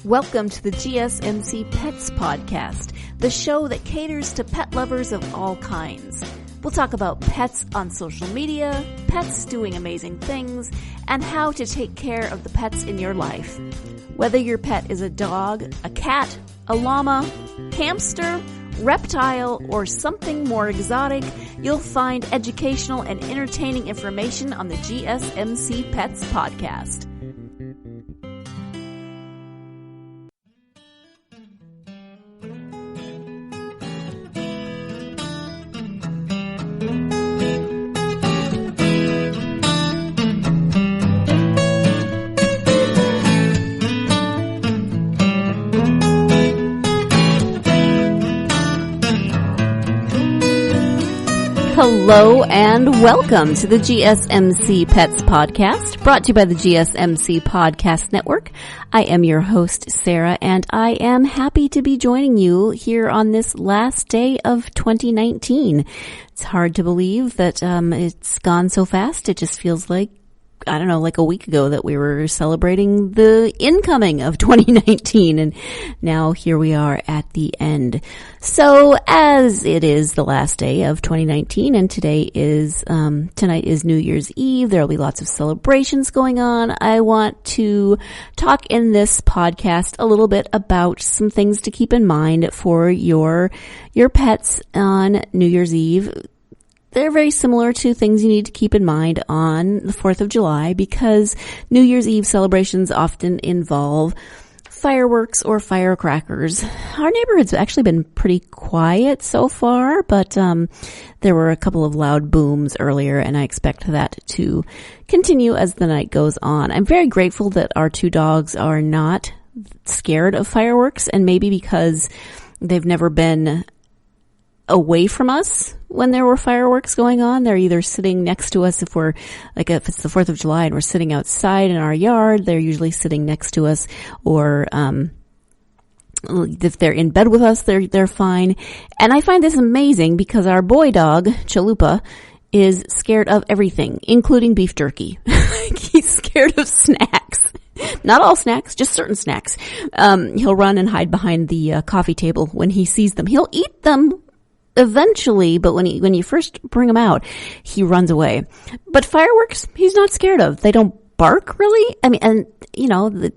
Welcome to the GSMC Pets Podcast, the show that caters to pet lovers of all kinds. We'll talk about pets on social media, pets doing amazing things, and how to take care of the pets in your life. Whether your pet is a dog, a cat, a llama, hamster, reptile, or something more exotic, you'll find educational and entertaining information on the GSMC Pets Podcast. Hello and welcome to the GSMC Pets Podcast, brought to you by the GSMC Podcast Network. I am your host, Sarah, and I am happy to be joining you here on this last day of 2019. It's hard to believe that it's gone so fast. It just feels like, I don't know, like a week ago that we were celebrating the incoming of 2019, and now here we are at the end. So as it is the last day of 2019 and tonight is New Year's Eve, there'll be lots of celebrations going on. I want to talk in this podcast a little bit about some things to keep in mind for your pets on New Year's Eve. They're very similar to things you need to keep in mind on the 4th of July because New Year's Eve celebrations often involve fireworks or firecrackers. Our neighborhood's actually been pretty quiet so far, but there were a couple of loud booms earlier, and I expect that to continue as the night goes on. I'm very grateful that our two dogs are not scared of fireworks, and maybe because they've never been away from us when there were fireworks going on. They're either sitting next to us if it's the 4th of July and we're sitting outside in our yard, they're usually sitting next to us, or if they're in bed with us, they're fine. And I find this amazing because our boy dog, Chalupa, is scared of everything, including beef jerky. He's scared of snacks. Not all snacks, just certain snacks. He'll run and hide behind the coffee table when he sees them. He'll eat them eventually, but when you first bring him out, he runs away. But fireworks, he's not scared of. They don't bark, really. I mean, and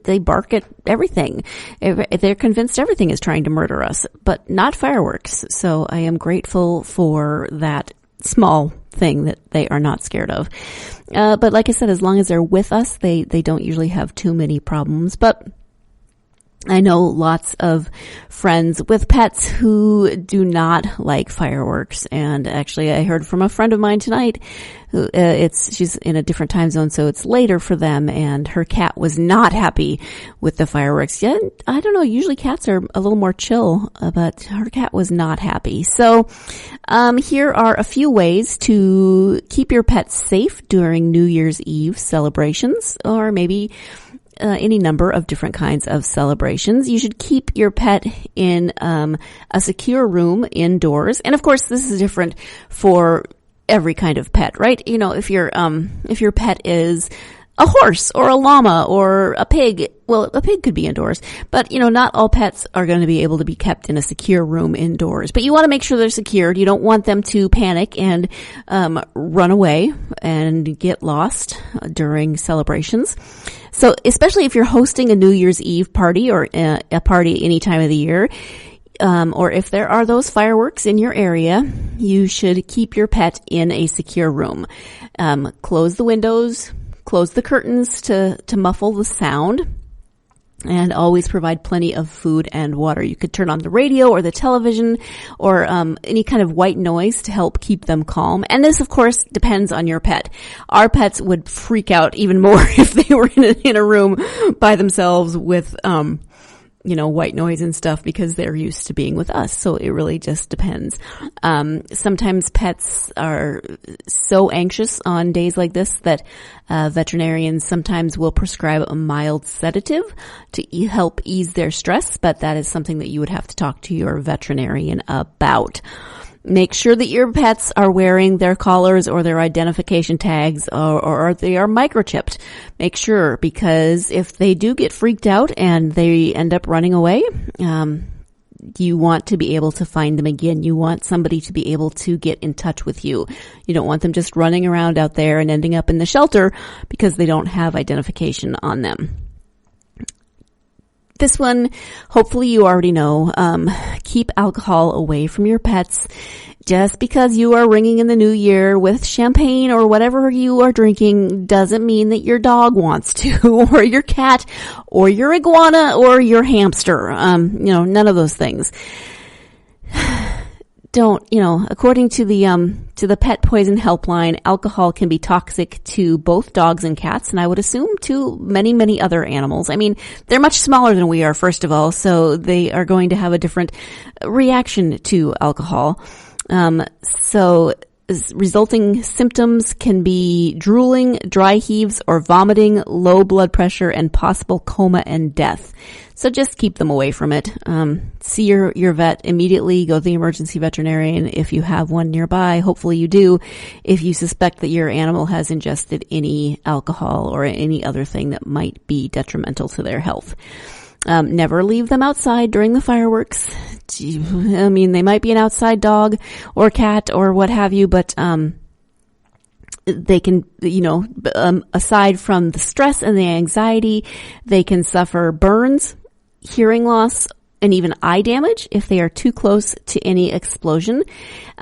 they bark at everything. If they're convinced everything is trying to murder us, but not fireworks. So I am grateful for that small thing that they are not scared of. But like I said, as long as they're with us, they don't usually have too many problems. But I know lots of friends with pets who do not like fireworks, and actually I heard from a friend of mine tonight who she's in a different time zone, so it's later for them, and her cat was not happy with the fireworks. Yeah, I don't know, usually cats are a little more chill, but her cat was not happy. So here are a few ways to keep your pets safe during New Year's Eve celebrations, or maybe any number of different kinds of celebrations. You should keep your pet in a secure room indoors. And of course, this is different for every kind of pet, right? You know, if your pet is a horse or a llama or a pig, well, a pig could be indoors, but not all pets are going to be able to be kept in a secure room indoors. But you want to make sure they're secured. You don't want them to panic and run away and get lost during celebrations. So especially if you're hosting a New Year's Eve party or a party any time of the year, or if there are those fireworks in your area, you should keep your pet in a secure room. Close the windows, close the curtains to muffle the sound, and always provide plenty of food and water. You could turn on the radio or the television or any kind of white noise to help keep them calm. And this, of course, depends on your pet. Our pets would freak out even more if they were in a room by themselves with white noise and stuff, because they're used to being with us. So it really just depends. Sometimes pets are so anxious on days like this that veterinarians sometimes will prescribe a mild sedative to help ease their stress, but that is something that you would have to talk to your veterinarian about. Make sure that your pets are wearing their collars or their identification tags, or they are microchipped. Make sure, because if they do get freaked out and they end up running away, you want to be able to find them again. You want somebody to be able to get in touch with you. You don't want them just running around out there and ending up in the shelter because they don't have identification on them. This one, hopefully you already know, keep alcohol away from your pets. Just because you are ringing in the new year with champagne or whatever you are drinking doesn't mean that your dog wants to, or your cat, or your iguana, or your hamster. None of those things. According to the pet poison helpline, alcohol can be toxic to both dogs and cats, and I would assume to many, many other animals. I mean, they're much smaller than we are, first of all, so they are going to have a different reaction to alcohol. So resulting symptoms can be drooling, dry heaves, or vomiting, low blood pressure, and possible coma and death. So just keep them away from it. See your vet immediately. Go to the emergency veterinarian if you have one nearby. Hopefully you do. If you suspect that your animal has ingested any alcohol or any other thing that might be detrimental to their health. Never leave them outside during the fireworks. I mean, they might be an outside dog or cat or what have you, but they can, aside from the stress and the anxiety, they can suffer burns, hearing loss, and even eye damage if they are too close to any explosion.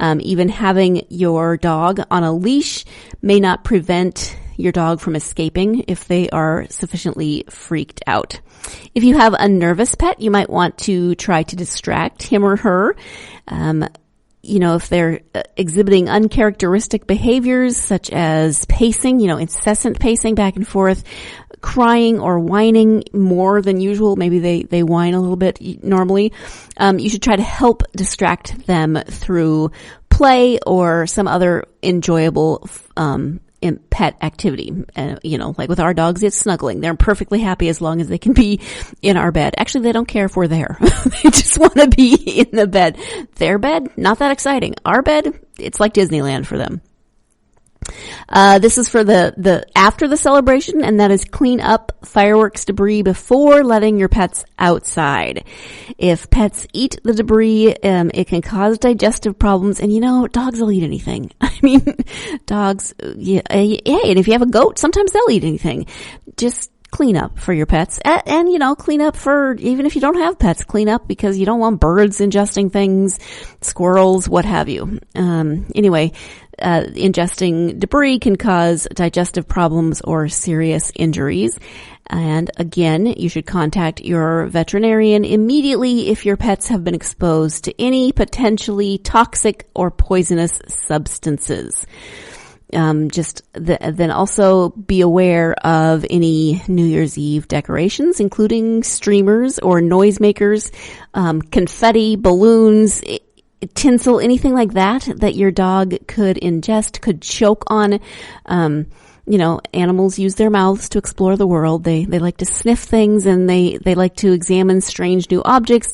Even having your dog on a leash may not prevent your dog from escaping if they are sufficiently freaked out. If you have a nervous pet, you might want to try to distract him or her. If they're exhibiting uncharacteristic behaviors such as pacing, incessant pacing back and forth, crying or whining more than usual. Maybe they whine a little bit normally. You should try to help distract them through play or some other enjoyable in pet activity. Like with our dogs, it's snuggling. They're perfectly happy as long as they can be in our bed. Actually, they don't care if we're there. They just want to be in the bed. Their bed, not that exciting. Our bed, it's like Disneyland for them. This is for the after the celebration, and that is clean up fireworks debris before letting your pets outside. If pets eat the debris, it can cause digestive problems, and dogs will eat anything. I mean, dogs, and if you have a goat, sometimes they'll eat anything. Just clean up for your pets, and clean up for, even if you don't have pets, clean up because you don't want birds ingesting things, squirrels, what have you. Ingesting debris can cause digestive problems or serious injuries. And again, you should contact your veterinarian immediately if your pets have been exposed to any potentially toxic or poisonous substances. Then also be aware of any New Year's Eve decorations, including streamers or noisemakers, confetti, balloons, tinsel, anything like that your dog could ingest, could choke on. Animals use their mouths to explore the world. They like to sniff things, and they like to examine strange new objects.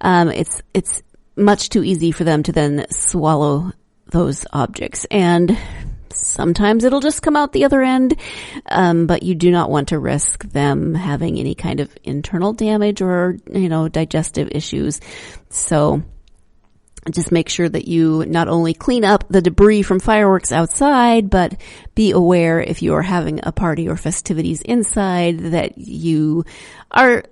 It's much too easy for them to then swallow those objects, and sometimes it'll just come out the other end, but you do not want to risk them having any kind of internal damage or, digestive issues. So just make sure that you not only clean up the debris from fireworks outside, but be aware if you are having a party or festivities inside that you are,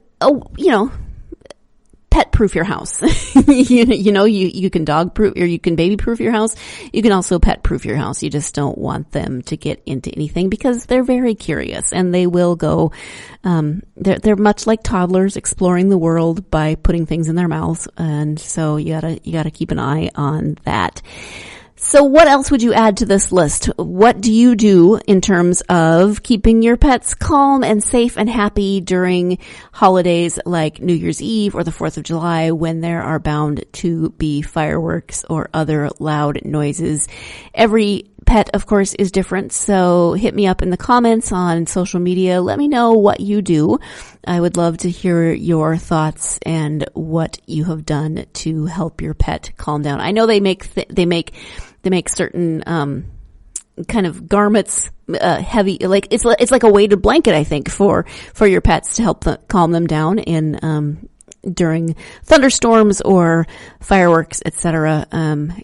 pet proof your house. You can dog proof, or you can baby proof your house. You can also pet proof your house. You just don't want them to get into anything because they're very curious, and they will go, they're much like toddlers exploring the world by putting things in their mouths. And so you gotta keep an eye on that. So what else would you add to this list? What do you do in terms of keeping your pets calm and safe and happy during holidays like New Year's Eve or the 4th of July, when there are bound to be fireworks or other loud noises? Every pet, of course, is different, so hit me up in the comments on social media. Let me know what you do. I would love to hear your thoughts and what you have done to help your pet calm down. I know they make certain kind of garments heavy, like it's like a weighted blanket, I think, for your pets to help calm them down in during thunderstorms or fireworks, etc.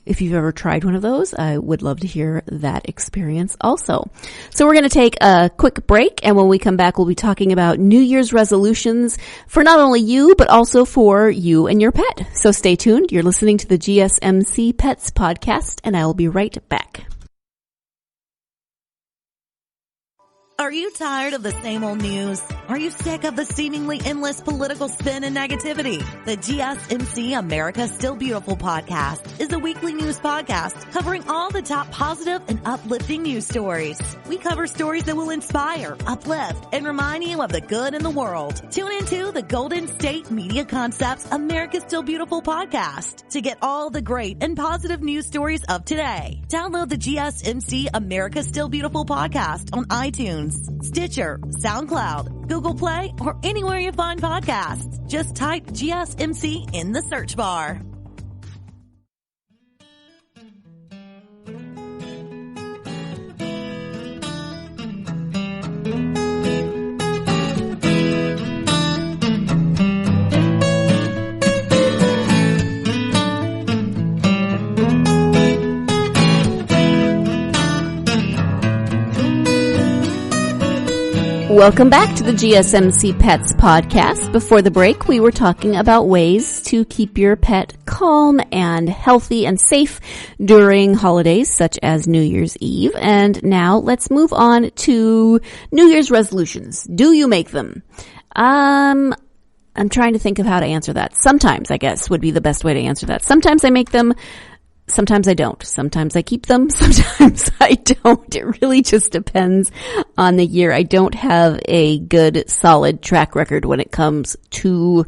If you've ever tried one of those, I would love to hear that experience also. So we're going to take a quick break, and when we come back, we'll be talking about New Year's resolutions for not only you, but also for you and your pet. So stay tuned. You're listening to the GSMC Pets Podcast, and I will be right back. Are you tired of the same old news? Are you sick of the seemingly endless political spin and negativity? The GSMC America's Still Beautiful podcast is a weekly news podcast covering all the top positive and uplifting news stories. We cover stories that will inspire, uplift, and remind you of the good in the world. Tune into the Golden State Media Concepts America's Still Beautiful podcast to get all the great and positive news stories of today. Download the GSMC America's Still Beautiful podcast on iTunes, Stitcher, SoundCloud, Google Play, or anywhere you find podcasts. Just type GSMC in the search bar. Welcome back to the GSMC Pets Podcast. Before the break, we were talking about ways to keep your pet calm and healthy and safe during holidays such as New Year's Eve. And now let's move on to New Year's resolutions. Do you make them? I'm trying to think of how to answer that. Sometimes, I guess, would be the best way to answer that. Sometimes I make them. Sometimes I don't. Sometimes I keep them. Sometimes I don't. It really just depends on the year. I don't have a good, solid track record when it comes to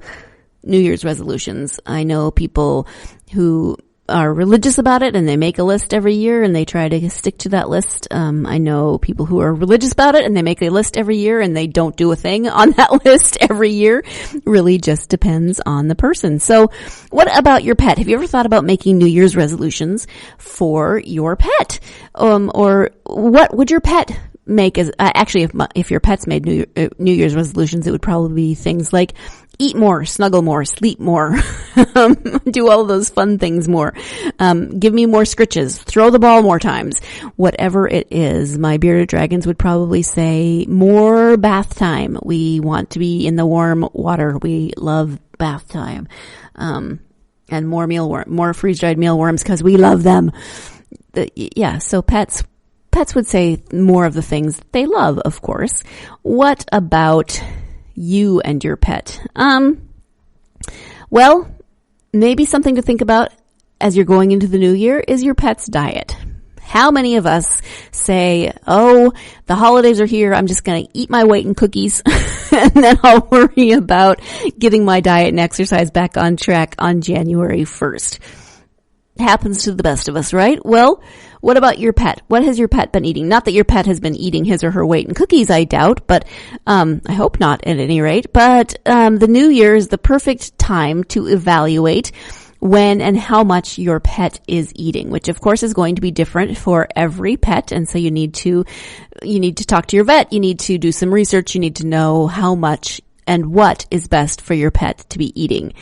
New Year's resolutions. I know people who are religious about it and they make a list every year and they try to stick to that list. I know people who are religious about it and they make a list every year and they don't do a thing on that list every year. Really just depends on the person. So what about your pet? Have you ever thought about making New Year's resolutions for your pet? Or what would your pet make as, actually if your pets made New Year's resolutions, it would probably be things like eat more, snuggle more, sleep more, do all of those fun things more, give me more scritches, throw the ball more times, whatever it is. My bearded dragons would probably say more bath time. We want to be in the warm water. We love bath time. And more freeze-dried mealworms because we love them. So pets would say more of the things they love, of course. What about you and your pet? Well, maybe something to think about as you're going into the new year is your pet's diet. How many of us say, oh, the holidays are here, I'm just going to eat my weight in cookies and then I'll worry about getting my diet and exercise back on track on January 1st. Happens to the best of us, right? Well, what about your pet? What has your pet been eating? Not that your pet has been eating his or her weight in cookies, I doubt, but I hope not at any rate. But the new year is the perfect time to evaluate when and how much your pet is eating, which of course is going to be different for every pet. And so you need to talk to your vet. You need to do some research. You need to know how much and what is best for your pet to be eating.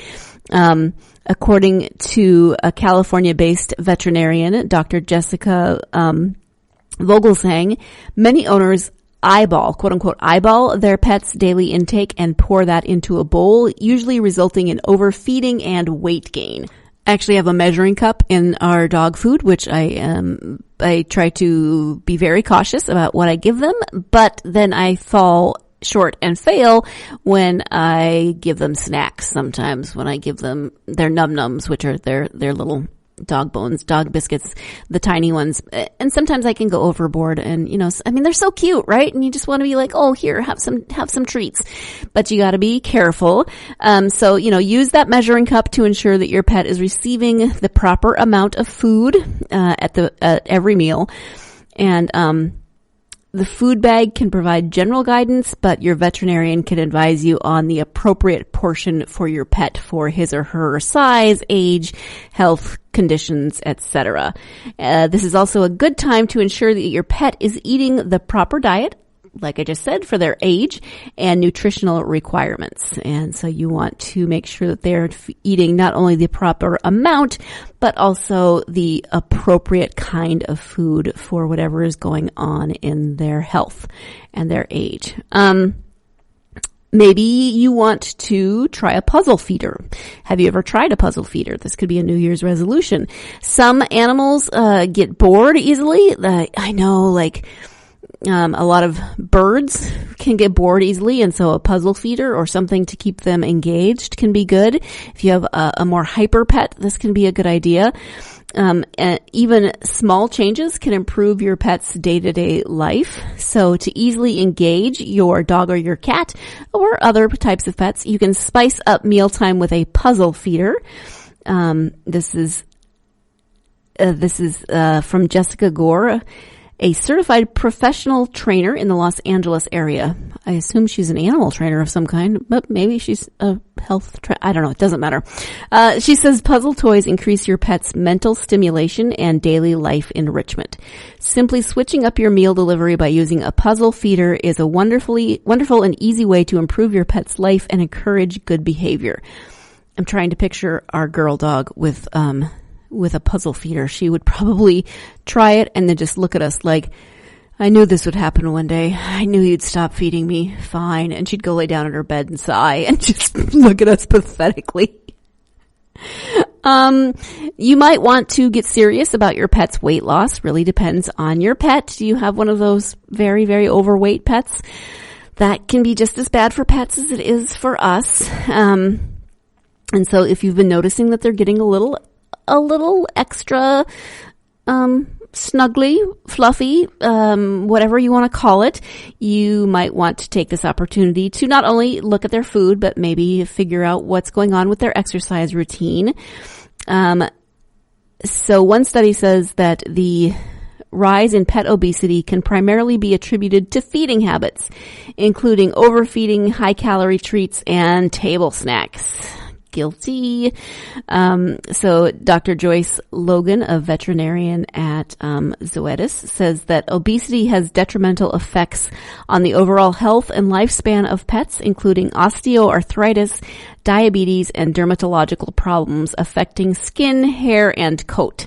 According to a California-based veterinarian, Dr. Jessica Vogelsang, many owners quote-unquote eyeball their pet's daily intake and pour that into a bowl, usually resulting in overfeeding and weight gain. I actually have a measuring cup in our dog food, which I try to be very cautious about what I give them, but then I fall short and fail when I give them snacks. Sometimes when I give them their num-nums, which are their little dog bones, dog biscuits, the tiny ones. And sometimes I can go overboard and, they're so cute, right? And you just want to be like, oh, here, have some treats, but you got to be careful. So, use that measuring cup to ensure that your pet is receiving the proper amount of food, at every meal. And, The food bag can provide general guidance, but your veterinarian can advise you on the appropriate portion for your pet for his or her size, age, health conditions, etc. This is also a good time to ensure that your pet is eating the proper diet, like I just said, for their age and nutritional requirements. And so you want to make sure that they're eating not only the proper amount, but also the appropriate kind of food for whatever is going on in their health and their age. Maybe you want to try a puzzle feeder. Have you ever tried a puzzle feeder? This could be a New Year's resolution. Some animals get bored easily. I know, like, a lot of birds can get bored easily, and so a puzzle feeder or something to keep them engaged can be good. If you have a more hyper pet, this can be a good idea. Even small changes can improve your pet's day-to-day life. So to easily engage your dog or your cat or other types of pets, you can spice up mealtime with a puzzle feeder. This is from Jessica Gore, a certified professional trainer in the Los Angeles area. I assume she's an animal trainer of some kind, but maybe she's a health I don't know. It doesn't matter. She says puzzle toys increase your pet's mental stimulation and daily life enrichment. Simply switching up your meal delivery by using a puzzle feeder is a wonderful and easy way to improve your pet's life and encourage good behavior. I'm trying to picture our girl dog with a puzzle feeder. She would probably try it and then just look at us like, I knew this would happen one day. I knew you'd stop feeding me. Fine. And she'd go lay down in her bed and sigh and just look at us pathetically. You might want to get serious about your pet's weight loss. Really depends on your pet. Do you have one of those very, very overweight pets? That can be just as bad for pets as it is for us. And so if you've been noticing that they're getting a little extra snuggly, fluffy, whatever you want to call it, you might want to take this opportunity to not only look at their food, but maybe figure out what's going on with their exercise routine. So one study says that the rise in pet obesity can primarily be attributed to feeding habits, including overfeeding, high-calorie treats, and table snacks. Guilty. So Dr. Joyce Logan, a veterinarian at Zoetis, says that obesity has detrimental effects on the overall health and lifespan of pets, including osteoarthritis, diabetes, and dermatological problems affecting skin, hair, and coat.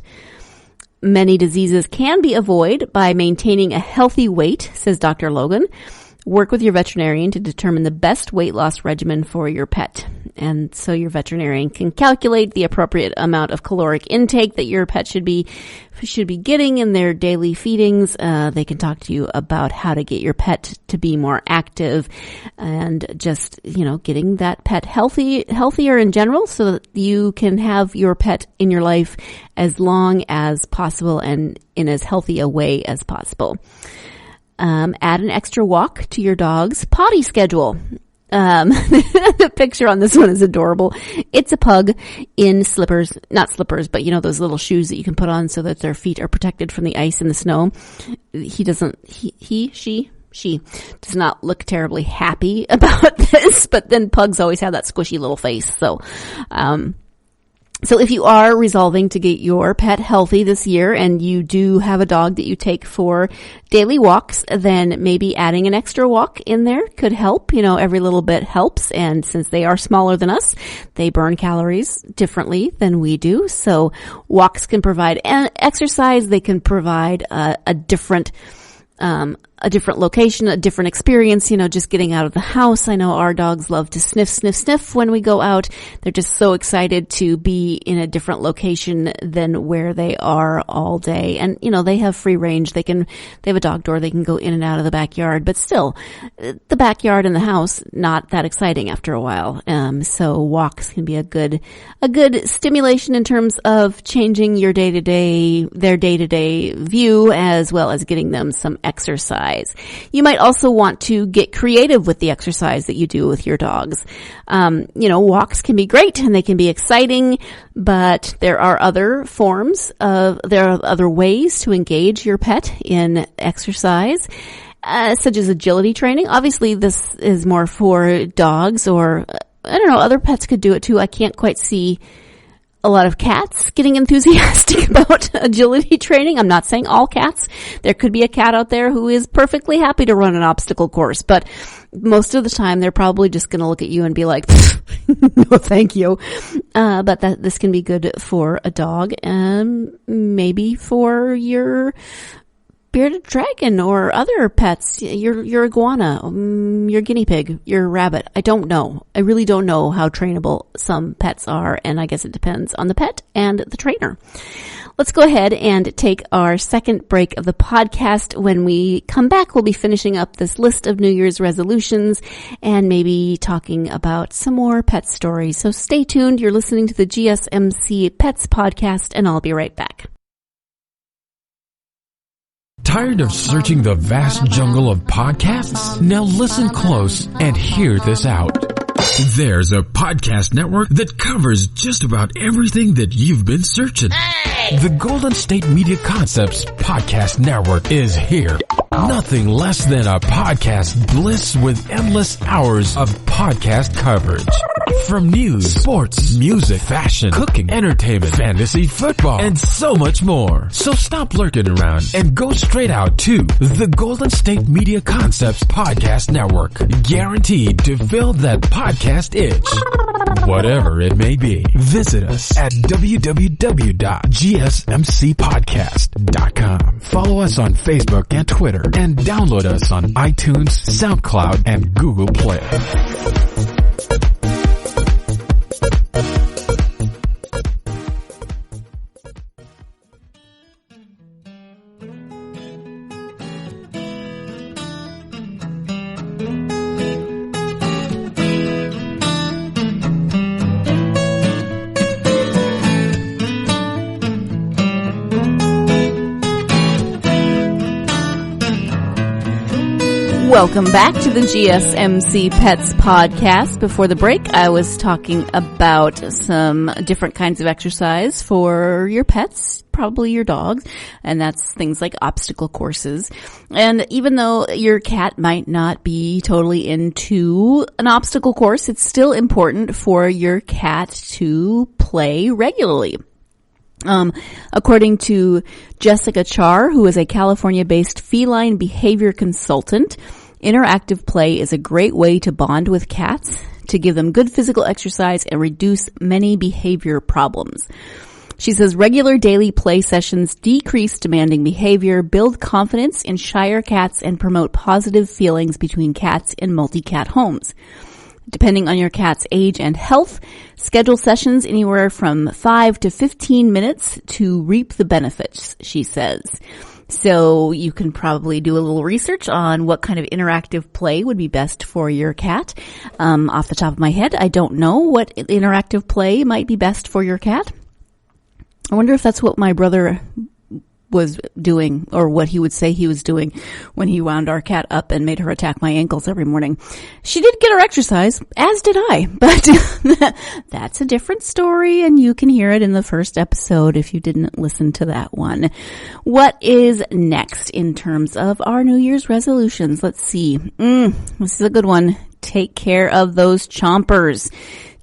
Many diseases can be avoided by maintaining a healthy weight, says Dr. Logan. Work with your veterinarian to determine the best weight loss regimen for your pet. And so your veterinarian can calculate the appropriate amount of caloric intake that your pet should be getting in their daily feedings. They can talk to you about how to get your pet to be more active and just, getting that pet healthier in general so that you can have your pet in your life as long as possible and in as healthy a way as possible. Add an extra walk to your dog's potty schedule. The picture on this one is adorable. It's a pug in slippers, not slippers, but those little shoes that you can put on so that their feet are protected from the ice and the snow. She does not look terribly happy about this, but then pugs always have that squishy little face. So if you are resolving to get your pet healthy this year and you do have a dog that you take for daily walks, then maybe adding an extra walk in there could help. Every little bit helps. And since they are smaller than us, they burn calories differently than we do. So walks can provide exercise. They can provide a different location, a different experience, just getting out of the house. I know our dogs love to sniff when we go out. They're just so excited to be in a different location than where they are all day. And, they have free range. They have a dog door. They can go in and out of the backyard, but still the backyard and the house, not that exciting after a while. So walks can be a good stimulation in terms of changing their day-to-day view, as well as getting them some exercise. You might also want to get creative with the exercise that you do with your dogs. Walks can be great and they can be exciting, but there are other ways to engage your pet in exercise. such as agility training. Obviously, this is more for dogs, or I don't know, other pets could do it too. I can't quite see a lot of cats getting enthusiastic about agility training. I'm not saying all cats. There could be a cat out there who is perfectly happy to run an obstacle course, but most of the time they're probably just going to look at you and be like, no, thank you. But this can be good for a dog and maybe for your bearded dragon or other pets, your iguana, your guinea pig, your rabbit. I don't know. I really don't know how trainable some pets are, and I guess it depends on the pet and the trainer. Let's go ahead and take our second break of the podcast. When we come back, we'll be finishing up this list of New Year's resolutions and maybe talking about some more pet stories. So stay tuned. You're listening to the GSMC Pets Podcast, and I'll be right back. Tired of searching the vast jungle of podcasts? Now listen close and hear this out. There's a podcast network that covers just about everything that you've been searching. Hey! The Golden State Media Concepts Podcast Network is here. Nothing less than a podcast bliss with endless hours of podcast coverage. From news, sports, music, fashion, cooking, entertainment, fantasy, football, and so much more. So stop lurking around and go straight out to the Golden State Media Concepts Podcast Network. Guaranteed to fill that podcast itch. Whatever it may be. Visit us at www.gsmcpodcast.com. Follow us on Facebook and Twitter, and download us on iTunes, SoundCloud, and Google Play. Welcome back to the GSMC Pets Podcast. Before the break, I was talking about some different kinds of exercise for your pets, probably your dogs, and that's things like obstacle courses. And even though your cat might not be totally into an obstacle course, it's still important for your cat to play regularly. According to Jessica Char, who is a California-based feline behavior consultant, interactive play is a great way to bond with cats, to give them good physical exercise, and reduce many behavior problems. She says regular daily play sessions decrease demanding behavior, build confidence in shyer cats, and promote positive feelings between cats in multi-cat homes. Depending on your cat's age and health, schedule sessions anywhere from 5 to 15 minutes to reap the benefits, she says. So you can probably do a little research on what kind of interactive play would be best for your cat. Off the top of my head, I don't know what interactive play might be best for your cat. I wonder if that's what my brother was doing, or what he would say he was doing when he wound our cat up and made her attack my ankles every morning. She did get her exercise, as did I, but that's a different story, and you can hear it in the first episode if you didn't listen to that one. What is next in terms of our New Year's resolutions? Let's see. This is a good one. Take care of those chompers.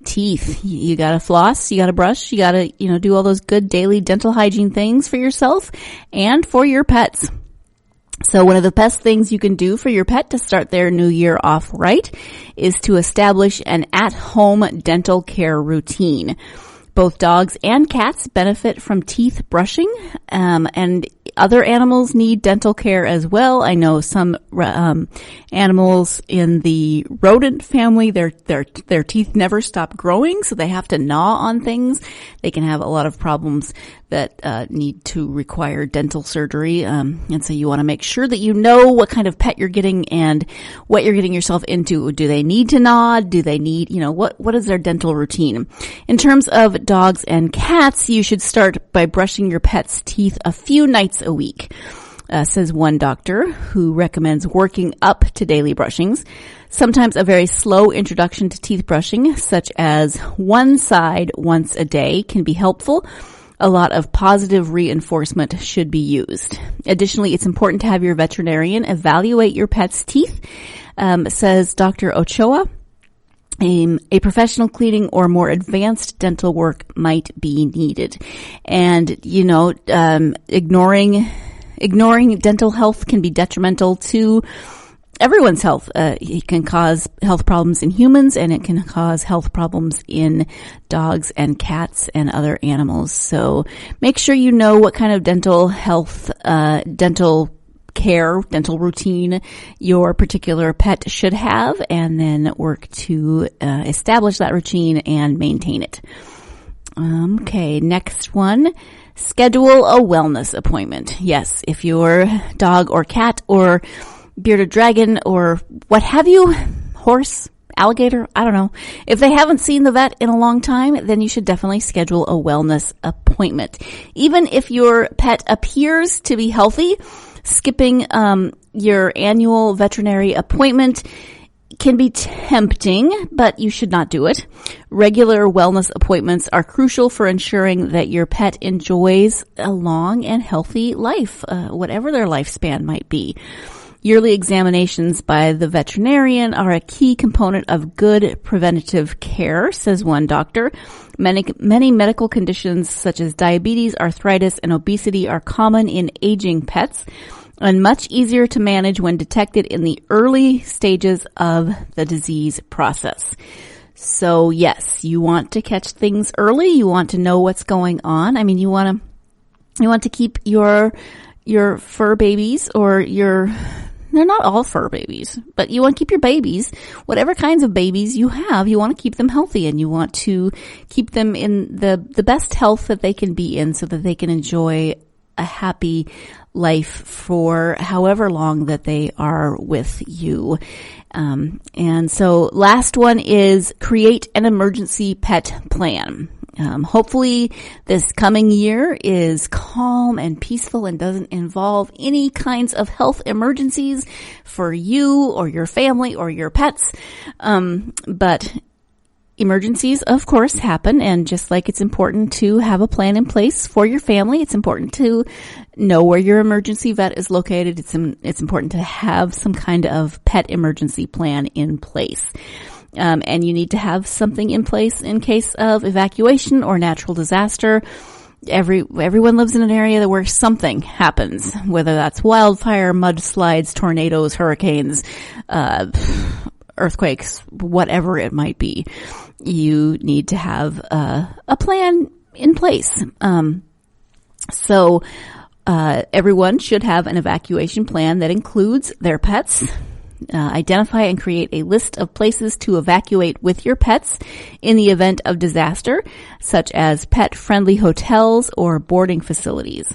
Teeth. You gotta floss, you gotta brush, you gotta, do all those good daily dental hygiene things for yourself and for your pets. So one of the best things you can do for your pet to start their new year off right is to establish an at-home dental care routine. Both dogs and cats benefit from teeth brushing, and other animals need dental care as well. I know some animals in the rodent family, their teeth never stop growing, so they have to gnaw on things. They can have a lot of problems that need to require dental surgery, and so you want to make sure that you know what kind of pet you're getting and what you're getting yourself into. Do they need to gnaw? Do they need, what is their dental routine? In terms of dogs and cats, you should start by brushing your pet's teeth a few nights a week, says one doctor who recommends working up to daily brushings. Sometimes a very slow introduction to teeth brushing, such as one side once a day, can be helpful. a lot of positive reinforcement should be used. Additionally, it's important to have your veterinarian evaluate your pet's teeth, says Dr. Ochoa. A professional cleaning or more advanced dental work might be needed. And, ignoring dental health can be detrimental to everyone's health. It can cause health problems in humans, and it can cause health problems in dogs and cats and other animals. So make sure you know what kind of dental health, dental care, dental routine your particular pet should have, and then work to establish that routine and maintain it. Okay, next one. Schedule a wellness appointment. Yes, if your dog or cat or bearded dragon or what have you, horse, alligator, I don't know. If they haven't seen the vet in a long time, then you should definitely schedule a wellness appointment. Even if your pet appears to be healthy, skipping your annual veterinary appointment can be tempting, but you should not do it. Regular wellness appointments are crucial for ensuring that your pet enjoys a long and healthy life, whatever their lifespan might be. Yearly examinations by the veterinarian are a key component of good preventative care, says one doctor. Many medical conditions such as diabetes, arthritis, and obesity are common in aging pets and much easier to manage when detected in the early stages of the disease process. So yes, you want to catch things early. You want to know what's going on. I mean, you want to keep your fur babies or they're not all fur babies, but you want to keep your babies, whatever kinds of babies you have, you want to keep them healthy, and you want to keep them in the best health that they can be in so that they can enjoy a happy life for however long that they are with you. And so last one is create an emergency pet plan. Hopefully this coming year is calm and peaceful and doesn't involve any kinds of health emergencies for you or your family or your pets. But emergencies, of course, happen, and just like it's important to have a plan in place for your family, it's important to know where your emergency vet is located. It's important to have some kind of pet emergency plan in place. And you need to have something in place in case of evacuation or natural disaster. Everyone lives in an area where something happens, whether that's wildfire, mudslides, tornadoes, hurricanes, earthquakes, whatever it might be. You need to have a plan in place. So everyone should have an evacuation plan that includes their pets. Identify and create a list of places to evacuate with your pets in the event of disaster, such as pet-friendly hotels or boarding facilities.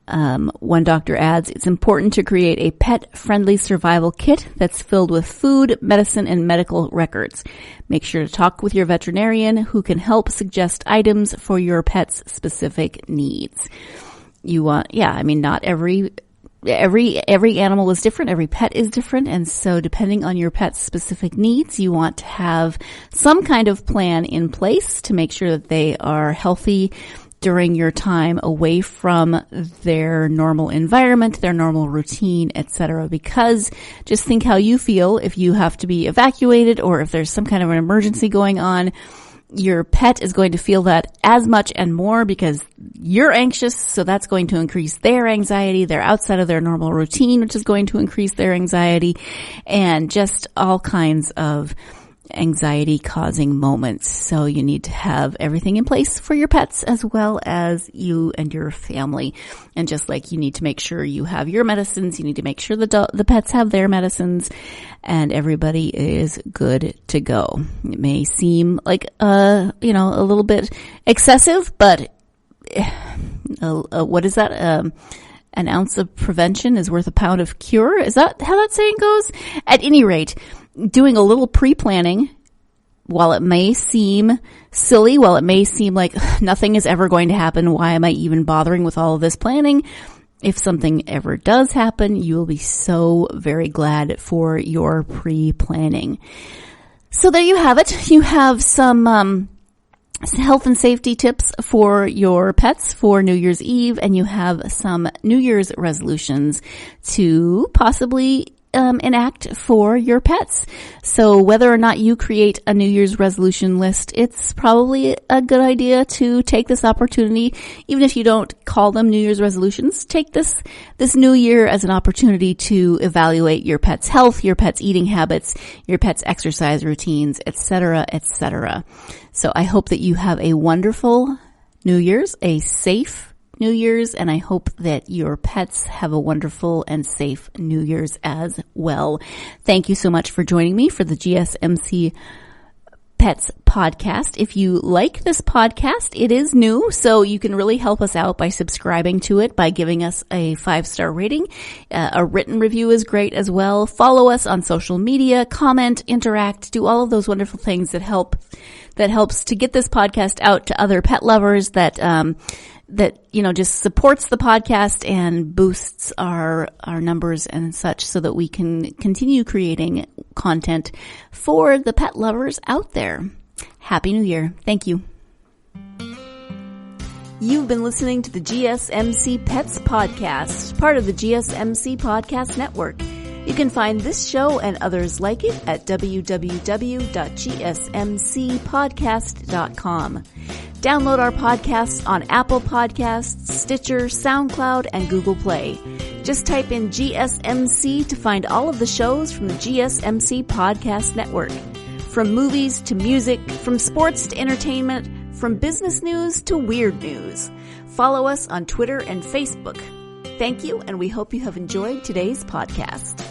One doctor adds, it's important to create a pet-friendly survival kit that's filled with food, medicine, and medical records. Make sure to talk with your veterinarian who can help suggest items for your pet's specific needs. Not every animal is different. Every pet is different. And so depending on your pet's specific needs, you want to have some kind of plan in place to make sure that they are healthy during your time away from their normal environment, their normal routine, etc. Because just think how you feel if you have to be evacuated or if there's some kind of an emergency going on. Your pet is going to feel that as much and more because you're anxious, so that's going to increase their anxiety. They're outside of their normal routine, which is going to increase their anxiety, and just all kinds of anxiety-causing moments. So you need to have everything in place for your pets as well as you and your family. And just like you need to make sure you have your medicines, you need to make sure the pets have their medicines, and everybody is good to go. It may seem like a little bit excessive, but what is that? An ounce of prevention is worth a pound of cure. Is that how that saying goes? At any rate, doing a little pre-planning, while it may seem silly, while it may seem like nothing is ever going to happen, why am I even bothering with all of this planning? If something ever does happen, you will be so very glad for your pre-planning. So there you have it. You have some health and safety tips for your pets for New Year's Eve, and you have some New Year's resolutions to possibly enact for your pets. So whether or not you create a New Year's resolution list, it's probably a good idea to take this opportunity, even if you don't call them New Year's resolutions, take this new year as an opportunity to evaluate your pet's health, your pet's eating habits, your pet's exercise routines, etc., etc. So I hope that you have a wonderful New Year's, a safe New Year's, and I hope that your pets have a wonderful and safe New Year's as well. Thank you so much for joining me for the GSMC Pets podcast. If you like this podcast, it is new, so you can really help us out by subscribing to it, by giving us a 5-star rating. A written review is great as well. Follow us on social media, comment, interact, do all of those wonderful things that helps to get this podcast out to other pet lovers, that just supports the podcast and boosts our numbers and such, so that we can continue creating content for the pet lovers out there. Happy New Year. Thank you. You've been listening to the GSMC Pets Podcast, part of the GSMC Podcast Network. You can find this show and others like it at www.gsmcpodcast.com. Download our podcasts on Apple Podcasts, Stitcher, SoundCloud, and Google Play. Just type in GSMC to find all of the shows from the GSMC Podcast Network. From movies to music, from sports to entertainment, from business news to weird news. Follow us on Twitter and Facebook. Thank you, and we hope you have enjoyed today's podcast.